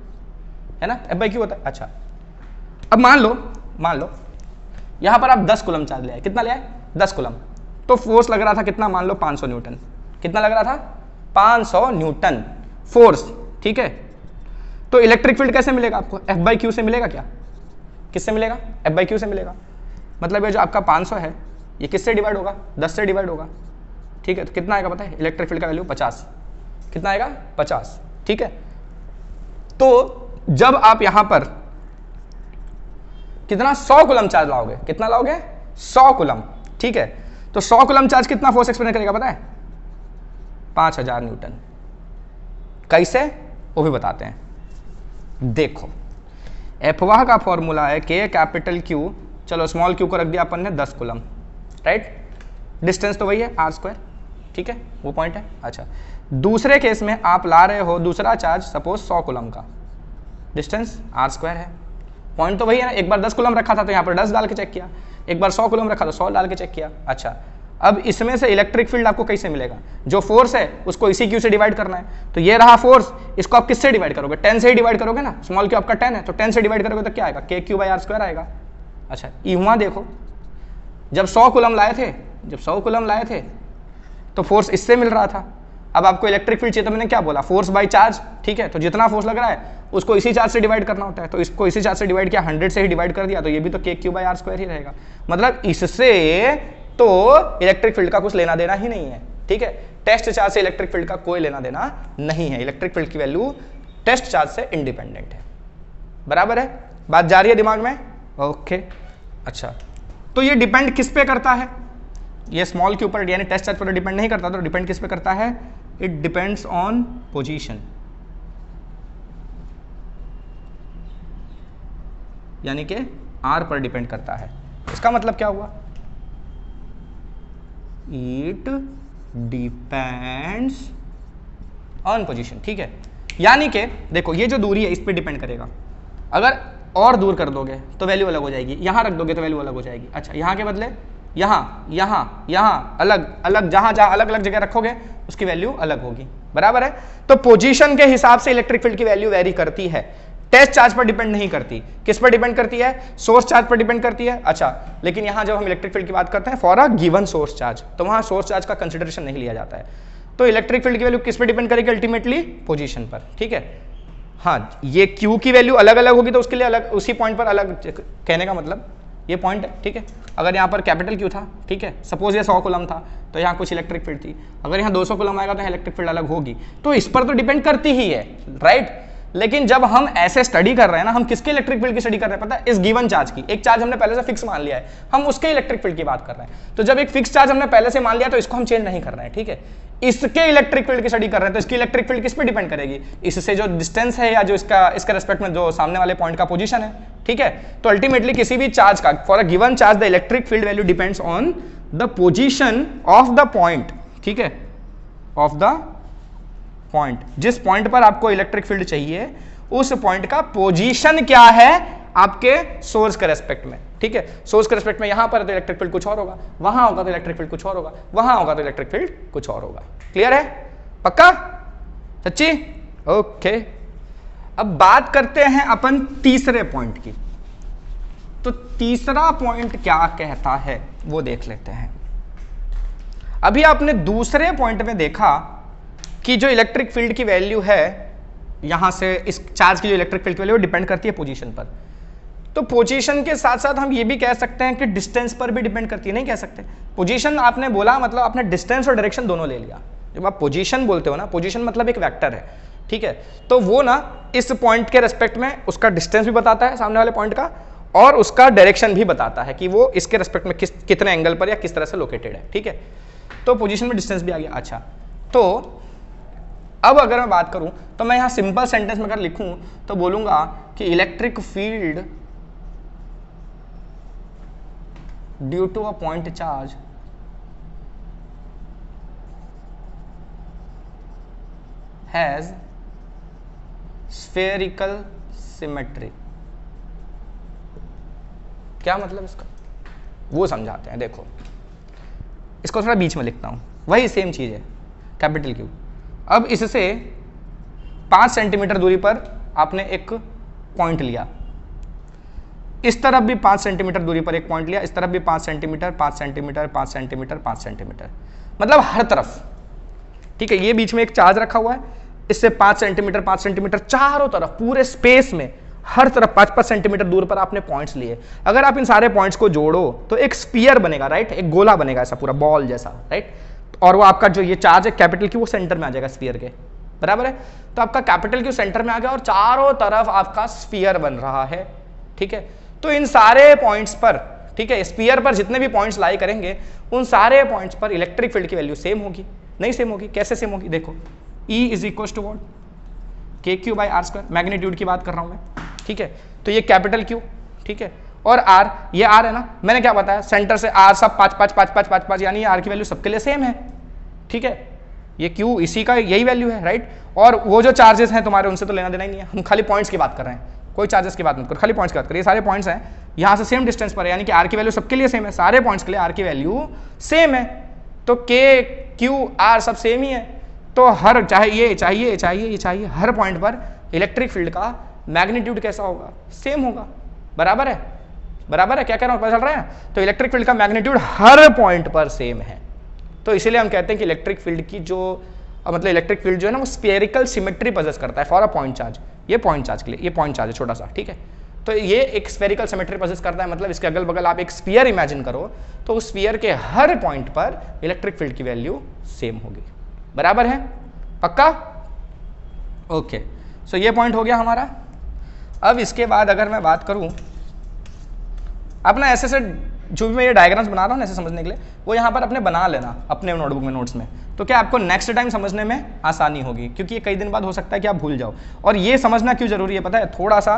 ना, एफ बाई क्यू होता है। अच्छा, अब मान लो यहां पर आप 10 कूलम चार्ज ले आए, कितना ले आए? 10 कूलम, तो फोर्स लग रहा था कितना? मान लो 500 न्यूटन। कितना लग रहा था? 500 न्यूटन फोर्स, ठीक है। तो इलेक्ट्रिक फील्ड कैसे मिलेगा आपको? एफ बाई क्यू से मिलेगा क्या? किससे मिलेगा? एफ बाई क्यू से मिलेगा। मतलब ये जो आपका 500 है, ये किससे डिवाइड होगा? 10 से डिवाइड होगा, ठीक है। तो कितना आएगा पता है? इलेक्ट्रिक फील्ड का वैल्यू 50। कितना आएगा? 50, ठीक है। तो जब आप यहां पर कितना 100 कूलम चार्ज लाओगे, कितना लाओगे? 100 कूलम, ठीक है। तो 100 कूलम चार्ज कितना फोर्स एक्सपीरियंस करेगा पता है? 5000 न्यूटन। कैसे? वो भी बताते हैं। देखो, एफवाह का फॉर्मूला है के कैपिटल क्यू, चलो स्मॉल क्यू को रख दिया अपन ने 10 कूलम, राइट, डिस्टेंस तो वही है r², ठीक है, वो पॉइंट है। अच्छा, दूसरे केस में आप ला रहे हो दूसरा चार्ज, सपोज 100 कूलम का, डिस्टेंस r² है, पॉइंट तो वही है ना। एक बार 10 कूलम रखा था तो यहाँ पर 10 डाल के चेक किया, एक बार 100 कूलम रखा तो 100 डाल के चेक किया। अच्छा, अब इसमें से इलेक्ट्रिक फील्ड आपको कैसे मिलेगा? जो फोर्स है उसको इसी क्यू से डिवाइड करना है, तो ये रहा फोर्स, इसको आप किससे डिवाइड करोगे? 10 से ही डिवाइड करोगे ना, स्मॉल क्यू आपका 10 है, तो 10 से डिवाइड करोगे तो क्या आएगा? KQ/r² आएगा। अच्छा, युवा देखो, जब 100 कूलम लाए थे तो फोर्स इससे मिल रहा था। अब आपको इलेक्ट्रिक फील्ड चाहिए तो मैंने क्या बोला? फोर्स बाय चार्ज, ठीक है। तो जितना फोर्स लग रहा है उसको इसी चार्ज से डिवाइड करना होता है, तो इसको इसी चार्ज से डिवाइड किया, 100 से ही डिवाइड कर दिया, तो ये भी तो KQ/r² ही रहेगा। मतलब इससे तो इलेक्ट्रिक फील्ड का कुछ लेना देना ही नहीं है, ठीक है। टेस्ट चार्ज से इलेक्ट्रिक फील्ड का कोई लेना देना नहीं है, इलेक्ट्रिक फील्ड की वैल्यू टेस्ट चार्ज से इंडिपेंडेंट है। बराबर है? बात जा रही है दिमाग में? ओके। अच्छा, तो ये डिपेंड किस पे करता है? ये स्मॉल क्यू पर यानी टेस्ट चार्ज पर डिपेंड नहीं करता, तो डिपेंड किस पे करता है? इट डिपेंड्स ऑन पोजीशन, यानी कि आर पर डिपेंड करता है। इसका मतलब क्या हुआ? इट डिपेंड्स ऑन पोजीशन, ठीक है। यानी कि देखो, ये जो दूरी है इस पे डिपेंड करेगा। अगर और दूर कर दोगे तो वैल्यू अलग हो जाएगी, यहां रख दोगे तो वैल्यू अलग हो जाएगी। अच्छा, यहां के बदले यहां अलग अलग, जहां जहां अलग अलग जगह रखोगे उसकी वैल्यू अलग होगी। बराबर है? तो पोजीशन के हिसाब से इलेक्ट्रिक फील्ड की वैल्यू वेरी करती है, टेस्ट चार्ज पर डिपेंड नहीं करती। किस पर डिपेंड करती है? सोर्स चार्ज पर डिपेंड करती है। अच्छा, लेकिन यहां जब हम इलेक्ट्रिक फील्ड की बात करते हैं for a given source charge, तो वहां सोर्स चार्ज का कंसिडरेशन नहीं लिया जाता है। तो इलेक्ट्रिक फील्ड की वैल्यू किस पर डिपेंड करेगी? अल्टीमेटली पोजीशन पर, ठीक है। हाँ, ये Q की वैल्यू अलग अलग होगी तो उसके लिए अलग, उसी पॉइंट पर अलग, कहने का मतलब ये पॉइंट है, ठीक है। अगर यहाँ पर कैपिटल Q था, ठीक है, सपोज ये 100 कूलम था तो यहाँ कुछ इलेक्ट्रिक फील्ड थी, अगर यहाँ 200 कूलम आएगा तो इलेक्ट्रिक फील्ड अलग होगी। तो इस पर तो डिपेंड करती ही है, राइट। लेकिन जब हम ऐसे स्टडी कर रहे हैं ना, हम किसके इलेक्ट्रिक फील्ड की स्टडी कर रहे हैं पता है? इस गिवन चार्ज की। एक चार्ज हमने पहले से फिक्स मान लिया है, हम उसके इलेक्ट्रिक फील्ड की बात कर रहे हैं। तो जब एक फिक्स चार्ज हमने पहले से मान लिया तो इसको हम चेंज नहीं कर रहे हैं, ठीक है? इसके इलेक्ट्रिक फील्ड की स्टडी कर रहे हैं, तो इसकी इलेक्ट्रिक फील्ड किस पे डिपेंड करेगी? इससे जो डिस्टेंस है या जो इसका रेस्पेक्ट में जो सामने वाले पॉइंट का पोजीशन है, ठीक है? तो अल्टीमेटली किसी भी चार्ज का, for a given charge the electric field value depends on the position of the point, ठीक है? ऑफ द पॉइंट, जिस पॉइंट पर आपको इलेक्ट्रिक फील्ड चाहिए उस पॉइंट का पोजीशन क्या है आपके सोर्स के रेस्पेक्ट में, ठीक है? सोर्स के रेस्पेक्ट में यहां पर तो इलेक्ट्रिक फील्ड कुछ और होगा, वहां होगा तो इलेक्ट्रिक फील्ड कुछ और होगा, वहां होगा तो इलेक्ट्रिक फील्ड कुछ और होगा। क्लियर है? पक्का? सच्ची? ओके। अब बात करते हैं अपन तीसरे पॉइंट की। तो तीसरा पॉइंट क्या कहता है वो देख लेते हैं। अभी आपने दूसरे पॉइंट में देखा कि जो इलेक्ट्रिक फील्ड की वैल्यू है, यहां से इस चार्ज की जो इलेक्ट्रिक फील्ड की वैल्यू डिपेंड करती है पोजीशन पर। तो पोजीशन के साथ साथ हम ये भी कह सकते हैं कि डिस्टेंस पर भी डिपेंड करती है। नहीं कह सकते। पोजीशन आपने बोला मतलब आपने डिस्टेंस और डायरेक्शन दोनों ले लिया। जब आप पोजीशन बोलते हो ना, पोजीशन मतलब एक वेक्टर है, ठीक है? तो वो ना इस पॉइंट के रेस्पेक्ट में उसका डिस्टेंस भी बताता है सामने वाले पॉइंट का, और उसका डायरेक्शन भी बताता है कि वो इसके रेस्पेक्ट में कितने एंगल पर या किस तरह से लोकेटेड है, ठीक है? तो पोजीशन में डिस्टेंस भी आ गया। अच्छा, तो अब अगर मैं बात करूं तो मैं यहां सिंपल सेंटेंस में अगर लिखूं तो बोलूंगा कि electric field due to a point charge has spherical symmetry. क्या मतलब इसका? वो समझाते हैं। देखो, इसको थोड़ा बीच में लिखता हूं, वही सेम चीज है, कैपिटल क्यू। अब इससे 5 सेंटीमीटर दूरी पर आपने एक पॉइंट लिया, इस तरफ भी 5 सेंटीमीटर दूरी पर एक पॉइंट लिया, इस तरफ भी 5 सेंटीमीटर, 5 सेंटीमीटर, 5 सेंटीमीटर, 5 सेंटीमीटर, मतलब हर तरफ, ठीक है? ये बीच में एक चार्ज रखा हुआ है, इससे 5 सेंटीमीटर 5 सेंटीमीटर चारों तरफ पूरे स्पेस में हर तरफ 5-5 सेंटीमीटर दूर पर आपने पॉइंट्स लिए। अगर आप इन सारे पॉइंट्स को जोड़ो तो एक स्फीयर बनेगा, राइट? एक गोला बनेगा, ऐसा पूरा बॉल जैसा, राइट? और वो आपका जो ये चार्ज है कैपिटल क्यू, वो सेंटर में आ जाएगा स्फीयर के, बराबर है? तो आपका कैपिटल क्यू सेंटर में आ गया और चारों तरफ आपका स्फीयर बन रहा है, ठीक है? तो इन सारे पॉइंट्स पर, ठीक है, स्फीयर पर जितने भी पॉइंट्स लाई करेंगे उन सारे पॉइंट्स पर इलेक्ट्रिक फील्ड की वैल्यू सेम होगी। नहीं सेम होगी? कैसे सेम होगी? देखो, E is equal to what? KQ/R², magnitude की बात कर रहा हूं मैं, ठीक है? तो ये कैपिटल क्यू, ठीक है? और R, ये R है ना, मैंने क्या बताया? सेंटर से R सब 5, यानी R की वैल्यू सबके लिए सेम है, ठीक है? ये Q इसी का यही वैल्यू है, राइट? और वो जो चार्जेस हैं तुम्हारे उनसे तो लेना देना ही नहीं है, हम खाली पॉइंट्स की बात कर रहे हैं, कोई चार्जेस की बात मत करो, खाली पॉइंट्स की बात करो। ये सारे पॉइंट्स हैं, यहाँ से सेम डिस्टेंस पर है, यानी कि R की वैल्यू सबके लिए सेम है, सारे पॉइंट्स के लिए R की वैल्यू सेम है। तो KQ/R सब सेम ही है, तो हर चाहिए हर पॉइंट पर इलेक्ट्रिक फील्ड का मैग्नीट्यूड कैसा होगा? सेम होगा, बराबर है? बराबर है? क्या कह रहा हूं, पता चल रहा है? तो इलेक्ट्रिक फील्ड का मैग्नीट्यूड हर पॉइंट पर सेम है। तो इसीलिए हम कहते हैं कि इलेक्ट्रिक फील्ड की जो मतलब इलेक्ट्रिक फील्ड जो है ना, वो स्फेरिकल सिमेट्री पजेस करता है फॉर अ पॉइंट चार्ज। ये पॉइंट चार्ज के लिए, ये पॉइंट चार्ज है छोटा सा, ठीक है? तो ये एक स्फेरिकल सिमेट्री पजेस करता है, मतलब इसके अगल बगल आप एक स्फीयर इमेजिन करो तो उस स्फीयर के हर पॉइंट पर इलेक्ट्रिक फील्ड की वैल्यू सेम होगी, बराबर है? पक्का? ओके, सो ये पॉइंट हो गया हमारा। अब इसके बाद अगर मैं बात करूं, अपना ऐसे से जो भी मैं ये डायग्राम्स बना रहा हूं ऐसे समझने के लिए, वो यहाँ पर अपने बना लेना अपने नोटबुक में, नोट्स में, तो क्या आपको नेक्स्ट टाइम समझने में आसानी होगी, क्योंकि ये कई दिन बाद हो सकता है कि आप भूल जाओ। और ये समझना क्यों जरूरी है पता है? थोड़ा सा,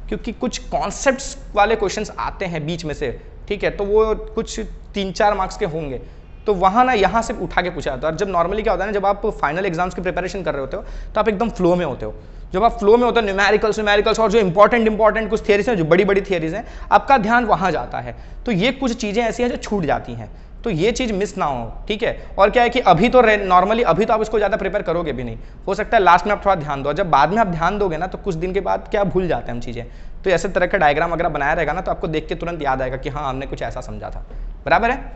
क्योंकि कुछ कॉन्सेप्ट्स वाले क्वेश्चंस आते हैं बीच में से, ठीक है? तो वो कुछ 3-4 मार्क्स के होंगे, तो वहाँ ना यहाँ से उठा के पूछा जाता है। और जब नॉर्मली क्या होता है ना, जब आप फाइनल एग्जाम्स की प्रिपरेशन कर रहे होते हो तो आप एकदम फ्लो में होते हो। जब आप फ्लो में होते हो, न्यूमेरिकल्स और जो इंपॉर्टेंट कुछ थियरीज हैं, जो बड़ी थियरीज हैं, आपका ध्यान वहाँ जाता है। तो ये कुछ चीज़ें ऐसी हैं जो छूट जाती हैं, तो ये चीज़ मिस ना हो, ठीक है? और क्या है कि अभी तो नॉर्मली अभी तो आप इसको ज़्यादा प्रिपेयर करोगे भी नहीं, हो सकता है लास्ट में आप थोड़ा ध्यान दो। जब बाद में आप ध्यान दोगे ना, तो कुछ दिन के बाद क्या भूल जाते हैं हम चीज़ें। तो ऐसे तरह का डायग्राम अगर बनाया रहेगा ना, तो आपको देख के तुरंत याद आएगा कि हाँ, हमने कुछ ऐसा समझा था, बराबर है?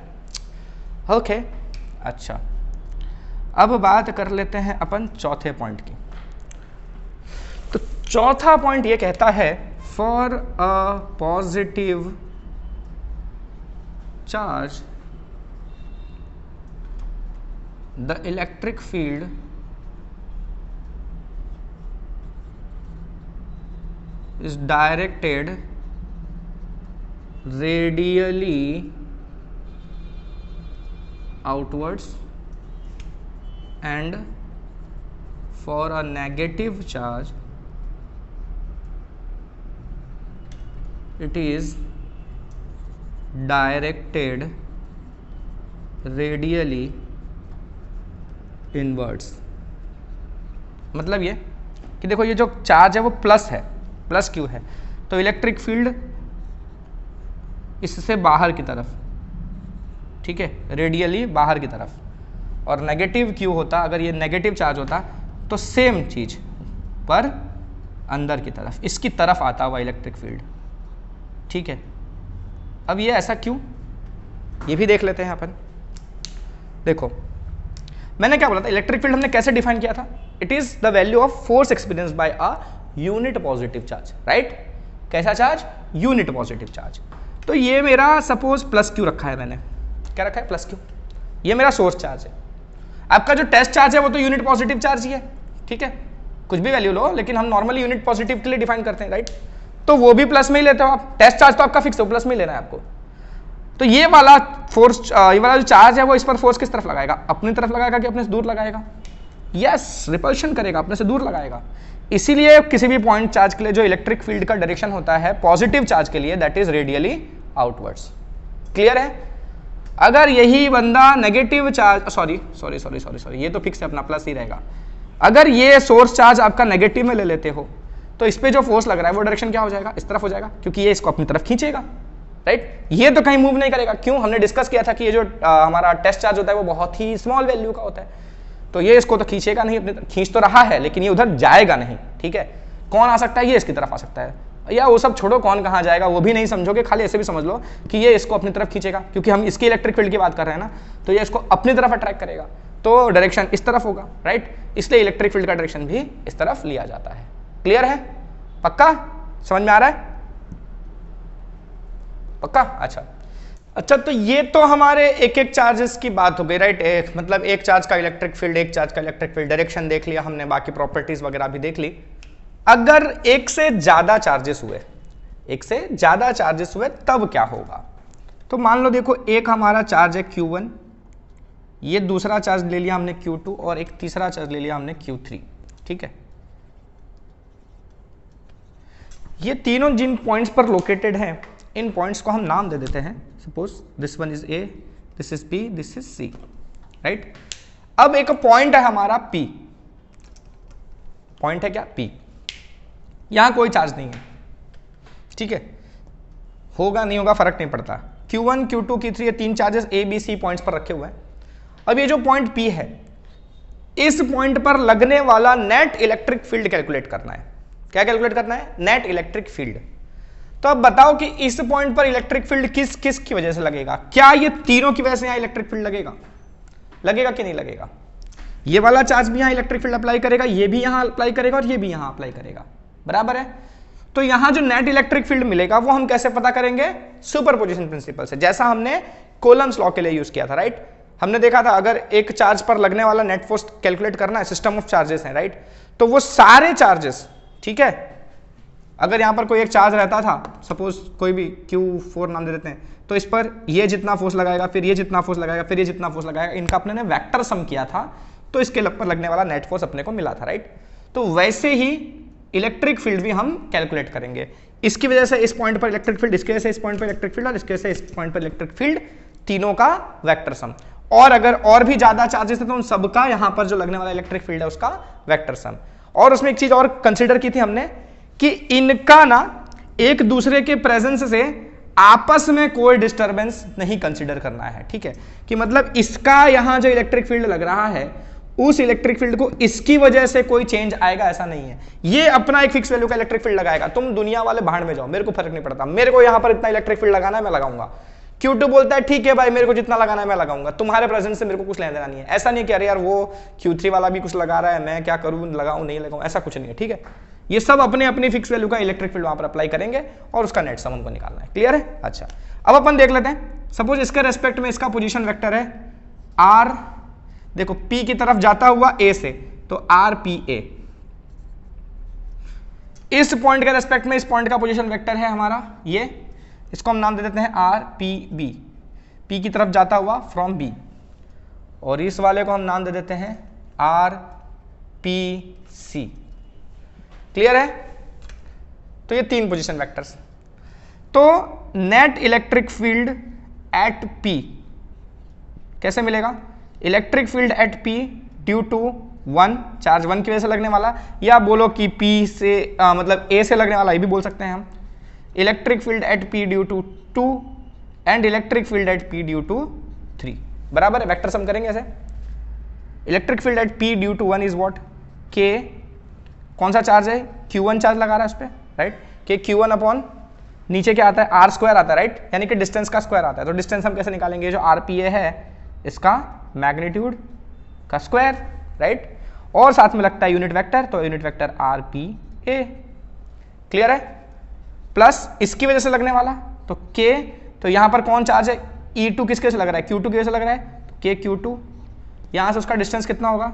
ओके, अच्छा, अब बात कर लेते हैं अपन चौथे पॉइंट की। तो चौथा पॉइंट ये कहता है, for a positive charge the electric field is directed radially outwards, and for a negative charge it is directed radially inwards। मतलब ये कि देखो ये जो चार्ज है वो प्लस है, प्लस क्यू है, तो इलेक्ट्रिक फील्ड इससे बाहर की तरफ, ठीक है, रेडियली बाहर की तरफ, और नेगेटिव क्यू होता, अगर ये नेगेटिव चार्ज होता तो सेम चीज पर अंदर की तरफ, इसकी तरफ आता हुआ इलेक्ट्रिक फील्ड, ठीक है। अब ये ऐसा क्यों, ये भी देख लेते हैं अपन। देखो मैंने क्या बोला था, इलेक्ट्रिक फील्ड हमने कैसे डिफाइन किया था, it is the value of force experience bye a unit positive charge, right. कैसा चार्ज, यूनिट पॉजिटिव चार्ज। तो ये मेरा सपोज प्लस क्यू रखा है मैंने, क्या रखा है, प्लस क्यू, ये मेरा सोर्स चार्ज है। आपका जो टेस्ट चार्ज है वो तो यूनिट पॉजिटिव चार्ज ही है, ठीक है, कुछ भी वैल्यू लो, लेकिन हम नॉर्मली यूनिट पॉजिटिव के लिए डिफाइन करते हैं, राइट। तो वो भी प्लस में ही लेते हो आप, टेस्ट चार्ज तो आपका फिक्स है, प्लस में ही लेना है आपको। तो ये वाला फोर्स, ये वाला जो चार्ज है वो इस पर फोर्स किस तरफ लगाएगा, अपनी तरफ लगाएगा कि अपने से दूर लगाएगा, यस, रिपल्शन करेगा, अपने से दूर लगाएगा। इसीलिए किसी भी पॉइंट चार्ज के लिए जो इलेक्ट्रिक फील्ड का डायरेक्शन होता है पॉजिटिव चार्ज के लिए, that is radially outwards. Clear है। अगर यही बंदा नेगेटिव चार्ज, सॉरी, ये तो फिक्स है अपना, प्लस ही रहेगा। अगर ये सोर्स चार्ज आपका नेगेटिव में ले लेते हो तो इस पे जो फोर्स लग रहा है वो डायरेक्शन क्या हो जाएगा, इस तरफ हो जाएगा, क्योंकि ये इसको अपनी तरफ खींचेगा, राइट। ये तो कहीं मूव नहीं करेगा, क्यों, हमने डिस्कस किया था कि ये जो हमारा टेस्ट चार्ज होता है वो बहुत ही स्मॉल वैल्यू का होता है, तो ये इसको तो खींचेगा नहीं, अपने खींच तो रहा है लेकिन ये उधर जाएगा नहीं, ठीक है। कौन आ सकता है, ये इसकी तरफ आ सकता है, या वो सब छोड़ो, कौन कहाँ जाएगा वो भी नहीं समझोगे, खाली ऐसे भी समझ लो कि ये इसको अपनी तरफ खींचेगा, क्योंकि हम इसकी इलेक्ट्रिक फील्ड की बात कर रहे हैं ना, तो ये इसको अपनी तरफ अट्रैक्ट करेगा, तो डायरेक्शन इस तरफ होगा, राइट। इसलिए इलेक्ट्रिक फील्ड का डायरेक्शन भी इस तरफ लिया जाता है। क्लियर है, पक्का समझ में आ रहा है, पक्का। अच्छा, तो ये तो हमारे एक एक चार्जेस की बात हो गई, राइट। मतलब एक चार्ज का इलेक्ट्रिक फील्ड, एक चार्ज का इलेक्ट्रिक फील्ड, डायरेक्शन देख लिया हमने, बाकी प्रॉपर्टीज वगैरह भी देख ली। अगर एक से ज्यादा चार्जेस हुए, एक से ज्यादा चार्जेस हुए तब क्या होगा, तो मान लो देखो एक हमारा चार्ज है Q1, ये दूसरा चार्ज ले लिया हमने Q2, और एक तीसरा चार्ज ले लिया हमने Q3, ठीक है। ये तीनों जिन पॉइंट्स पर लोकेटेड हैं, इन पॉइंट्स को हम नाम दे देते हैं, suppose this one is A, this is B, this is C, right. अब एक पॉइंट है हमारा P, पॉइंट है क्या P, यहां कोई चार्ज नहीं है, ठीक है, होगा नहीं होगा फर्क नहीं पड़ता। Q1, Q2, Q3 ये तीन charges A, B, C points पर रखे हुए हैं। अब ये जो पॉइंट P है, इस पॉइंट पर लगने वाला नेट इलेक्ट्रिक फील्ड कैलकुलेट करना है। क्या कैलकुलेट करना है, नेट इलेक्ट्रिक फील्ड। तो अब बताओ कि इस पॉइंट पर इलेक्ट्रिक फील्ड किस किस की वजह से लगेगा, क्या ये तीनों की वजह से यहां इलेक्ट्रिक फील्ड लगेगा, लगेगा कि नहीं लगेगा। ये वाला चार्ज भी यहां इलेक्ट्रिक फील्ड अप्लाई करेगा, ये भी यहां अप्लाई करेगा, और ये भी यहां अप्लाई करेगा, बराबर है। तो यहां जो नेट इलेक्ट्रिक फील्ड मिलेगा वो हम कैसे पता करेंगे, सुपरपोजिशन प्रिंसिपल से, जैसा हमने कोलम्स लॉ के लिए यूज किया था, राइट। हमने देखा था अगर एक चार्ज पर लगने वाला नेट फोर्स कैलकुलेट करना है, सिस्टम ऑफ चार्जेस है, राइट, तो वो सारे चार्जेस, ठीक है, अगर यहां पर कोई एक चार्ज रहता था, सपोज कोई भी Q4 नाम दे देते हैं, तो इस पर ये जितना फोर्स लगाएगा, फिर ये जितना फोर्स लगाएगा, फिर ये जितना फोर्स लगाएगा, इनका अपने ने वेक्टर सम किया था, तो इसके पर लगने वाला नेट फोर्स अपने को मिला था, राइट। तो वैसे ही इलेक्ट्रिक फील्ड भी हम कैलकुलेट करेंगे, इसकी वजह से इस पॉइंट पर इलेक्ट्रिक फील्ड, इसकी वजह से इस पॉइंट पर इलेक्ट्रिक फील्ड, और इसकी वजह से इस पॉइंट पर इलेक्ट्रिक फील्ड, तीनों का वेक्टर सम। और अगर और भी ज्यादा चार्जेस है तो उन सबका यहां पर जो लगने वाला इलेक्ट्रिक फील्ड है उसका वेक्टर सम। और उसमें एक चीज और कंसिडर की थी हमने कि इनका ना एक दूसरे के प्रेजेंस से आपस में कोई डिस्टरबेंस नहीं कंसिडर करना है, ठीक है, कि मतलब इसका यहां जो इलेक्ट्रिक फील्ड लग रहा है उस इलेक्ट्रिक फील्ड को इसकी वजह से कोई चेंज आएगा ऐसा नहीं है, ये अपना एक फिक्स वैल्यू का इलेक्ट्रिक फील्ड लगाएगा। तुम दुनिया वाले भाड़ में जाओ, मेरे को फर्क नहीं पड़ता, मेरे को यहां पर इतना इलेक्ट्रिक फील्ड लगाना है मैं लगाऊंगा। Q2 बोलता है ठीक है भाई मेरे को जितना लगाना है मैं लगाऊंगा, तुम्हारे प्रेजेंस से मेरे को कुछ लेना देना नहीं है। ऐसा नहीं कि अरे यार वो Q3 वाला भी कुछ लगा रहा है, मैं क्या करूं, लगाऊं नहीं लगाऊं, ऐसा कुछ नहीं है, ठीक है। ये सब अपने अपनी फिक्स वैल्यू का इलेक्ट्रिक फील्ड वहां पर अप्लाई करेंगे और उसका नेट सम हमको निकालना है। क्लियर है। अच्छा अब अपन देख लेते हैं, सपोज इसके रेस्पेक्ट में इसका पोजीशन वेक्टर है R, देखो P की तरफ जाता हुआ A से, तो RPA, इस पॉइंट के रेस्पेक्ट में इस पॉइंट का पोजीशन वेक्टर है हमारा ये, इसको हम नाम दे देते हैं आर पी बी, पी की तरफ जाता हुआ फ्रॉम बी, और इस वाले को हम नाम दे देते हैं आर पी सी। क्लियर है? तो ये 3 पोजीशन वेक्टर्स। तो net electric field at P कैसे मिलेगा? Electric field at P due to 1 charge 1 की वजह से लगने वाला, या बोलो कि P से मतलब A से लगने वाला, ये भी बोल सकते हैं हम। Electric field at P due to 2 and electric field at P due to 3। बराबर है? वेक्टर सम करेंगे ऐसे। Electric field at P due to 1 is what? K कौन सा चार्ज है? Q1 चार्ज लगा रहा है उस पर, राइट? K Q1 अपॉन नीचे क्या आता है? R स्क्वायर आता है, राइट? यानी कि डिस्टेंस का स्क्वायर आता है। तो डिस्टेंस हम कैसे निकालेंगे? जो RPA है इसका मैग्नीट्यूड का स्क्वायर, राइट? और साथ में लगता है यूनिट वेक्टर, तो यूनिट वेक्टर RPA। क्लियर है? प्लस इसकी वजह से लगने वाला तो K, तो यहां पर कौन चार्ज है? E2 किसके से लग रहा है? Q2 की वजह से लग रहा है, तो K Q2। यहां से उसका डिस्टेंस कितना होगा?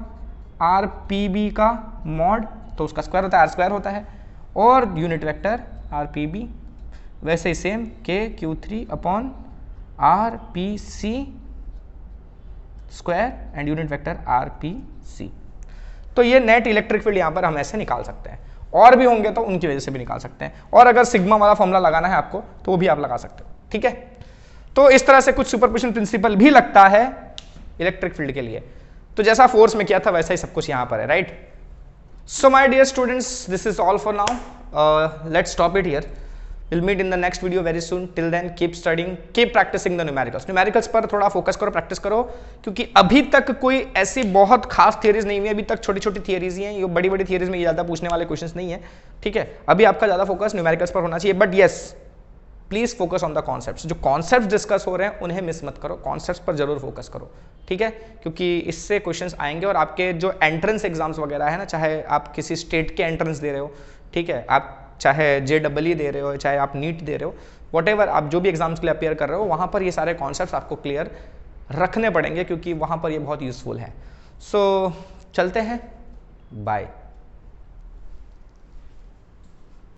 RPB का मॉड, तो उसका स्क्वायर होता है, R स्क्वायर होता है, और यूनिट वेक्टर RPB वैसे ही same K Q3 upon RPC square and unit vector RPC। तो ये नेट इलेक्ट्रिक फील्ड यहां पर हम ऐसे निकाल सकते हैं, और भी होंगे तो उनकी वजह से भी निकाल सकते हैं, और अगर सिग्मा वाला फॉर्मूला लगाना है आपको तो वो भी आप लगा सकते हो। ठीक है? तो इस तरह से कुछ सुपरपोजिशन प्रिंसिपल भी लगता है इलेक्ट्रिक फील्ड के लिए। तो जैसा फोर्स में किया था वैसा ही सब कुछ यहां पर है, right? So my dear students, this is all for now, let's stop it here. We'll meet in the next video very soon. Till then, keep studying, keep practicing the numericals. Numericals पर थोड़ा focus करो, practice करो, क्योंकि अभी तक कोई ऐसी बहुत खास थियरीज नहीं हुई, अभी तक छोटी छोटी थियरीज ही हैं। ये बड़ी बड़ी थियरीज में ये ज़्यादा पूछने वाले क्वेश्चंस नहीं है। ठीक है? अभी आपका ज़्यादा फोकस न्यूमेरिकल्स पर होना चाहिए, but yes please focus on the concepts. जो कॉन्सेप्ट्स डिस्कस हो रहे हैं उन्हें मिस मत करो, कॉन्सेप्ट्स पर जरूर फोकस करो। ठीक है? क्योंकि इससे क्वेश्चंस आएंगे, और आपके जो एंट्रेंस एग्जाम्स वगैरह है ना, चाहे आप किसी स्टेट के एंट्रेंस दे रहे हो, ठीक है, आप चाहे JEE दे रहे हो, चाहे आप नीट दे रहे हो, व्हाटएवर आप जो भी एग्जाम्स के लिए अपेयर कर रहे हो, वहाँ पर ये सारे कॉन्सेप्ट्स आपको क्लियर रखने पड़ेंगे, क्योंकि वहाँ पर ये बहुत यूजफुल है। सो चलते हैं, बाय।